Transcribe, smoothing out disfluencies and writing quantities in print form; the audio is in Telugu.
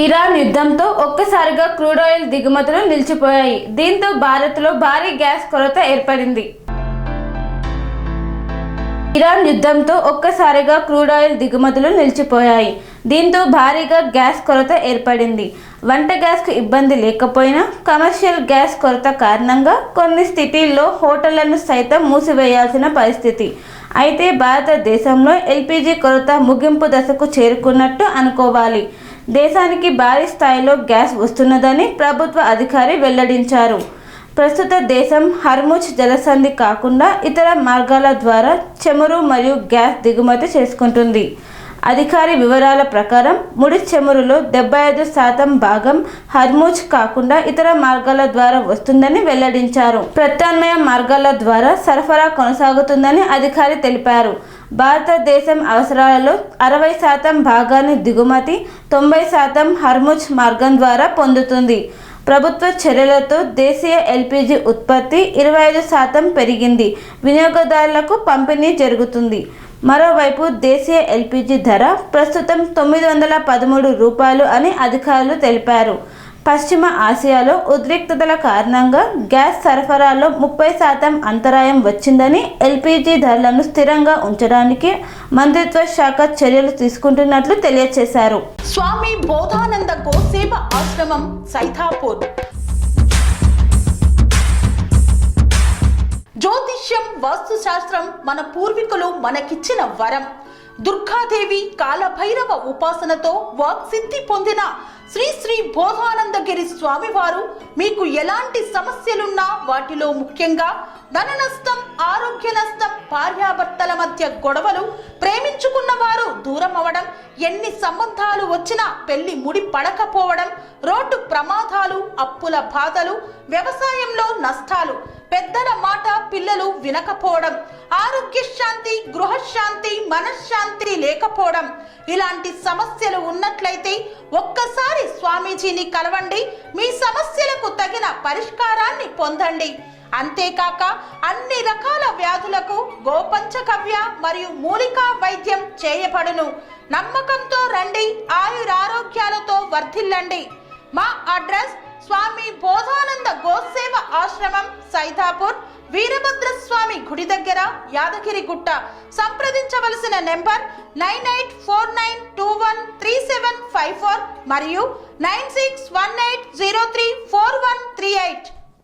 ఇరాన్ యుద్ధంతో ఒక్కసారిగా క్రూడ్ ఆయిల్ దిగుమతులు నిలిచిపోయాయి. దీంతో భారత్లో భారీ గ్యాస్ కొరత ఏర్పడింది. ఇరాన్ యుద్ధంతో ఒక్కసారిగా క్రూడ్ ఆయిల్ దిగుమతులు నిలిచిపోయాయి. దీంతో భారీగా గ్యాస్ కొరత ఏర్పడింది. వంట గ్యాస్కు ఇబ్బంది లేకపోయినా కమర్షియల్ గ్యాస్ కొరత కారణంగా కొన్ని స్థితిల్లో హోటళ్లను సైతం మూసివేయాల్సిన పరిస్థితి. అయితే భారతదేశంలో ఎల్పీజీ కొరత ముగింపు దశకు చేరుకున్నట్టు అనుకోవాలి. దేశానికి భారీ స్థాయిలో గ్యాస్ వస్తున్నదని ప్రభుత్వ అధికారి వెల్లడించారు. ప్రస్తుత దేశం హర్ముజ్ జలసంధి కాకుండా ఇతర మార్గాల ద్వారా చమురు మరియు గ్యాస్ దిగుమతి చేసుకుంటుంది. అధికారి వివరాల ప్రకారం ముడి చమురులో 75% భాగం హర్ముజ్ కాకుండా ఇతర మార్గాల ద్వారా వస్తుందని వెల్లడించారు. ప్రత్యామ్నాయ మార్గాల ద్వారా సరఫరా కొనసాగుతుందని అధికారి తెలిపారు. భారతదేశం అవసరాలలో 60% భాగాన్ని దిగుమతి, 90% హర్ముజ్ మార్గం ద్వారా పొందుతుంది. ప్రభుత్వ చర్యలతో దేశీయ ఎల్పీజీ ఉత్పత్తి 25% పెరిగింది. వినియోగదారులకు పంపిణీ జరుగుతుంది. మరోవైపు దేశీయ ఎల్పీజీ ధర ప్రస్తుతం $913 అని అధికారులు తెలిపారు. పశ్చిమ ఆసియాలో ఉద్రిక్తతల కారణంగా గ్యాస్ సరఫరాలో 30% అంతరాయం వచ్చిందని, ఎల్పీజీ ధరలను స్థిరంగా ఉంచడానికి మంత్రిత్వ శాఖ చర్యలు తీసుకుంటున్నట్లు తెలియజేశారు. స్వామి బోధానంద గోసేవ ఆశ్రమం సైథాపూర్. జ్యోతిష్యం, వాస్తుశాస్త్రం మన పూర్వీకులు మనకిచ్చిన వరం. దుర్గాదేవి, కాలభైరవ ఉపాసనతో వాక్సిద్ధి పొందిన శ్రీ శ్రీ బోధానందగిరి స్వామివారు మీకు ఎలాంటి సమస్యలున్నా, వాటిలో ముఖ్యంగా ధన నష్టం, ఆరోగ్య నష్టం, భార్యాభర్తల మధ్య గొడవలు, ప్రేమించుకున్న వారు దూరం అవడం, ఎన్ని సంబంధాలు వచ్చినా పెళ్లి ముడి పడకపోవడం, రోడ్డు ప్రమాదాలు, అప్పుల బాధలు, వ్యవసాయంలో నష్టాలు, పెద్దల మాట పిల్లలు వినకపోవడం, ఆరోగ్య శాంతి, గృహశాంతి, మనశ్శాంతి లేకపోవడం, ఇలాంటి సమస్యలు ఉన్నట్లయితే ఒక్కసారి స్వామీజీని కలవండి. మీ సమస్యలకు తగిన పరిష్కారాన్ని పొందండి. అంతేకాక అన్ని రకాల వ్యాధులకు గోపంచకవ్య మరియు మూలికా వైద్యం చేయబడును. నమ్మకంతో రండి, ఆయురారోగ్యాలతో వర్ధిల్లండి. మా అడ్రస్ స్వామి బోధానంద గోసేవ ఆశ్రమం, సైథాపూర్, వీరభద్రస్వామి గుడి దగ్గర, యాదగిరిగుట్ట. సంప్రదించవలసిన నెంబర్ 9849213754 మరియు 9618034138.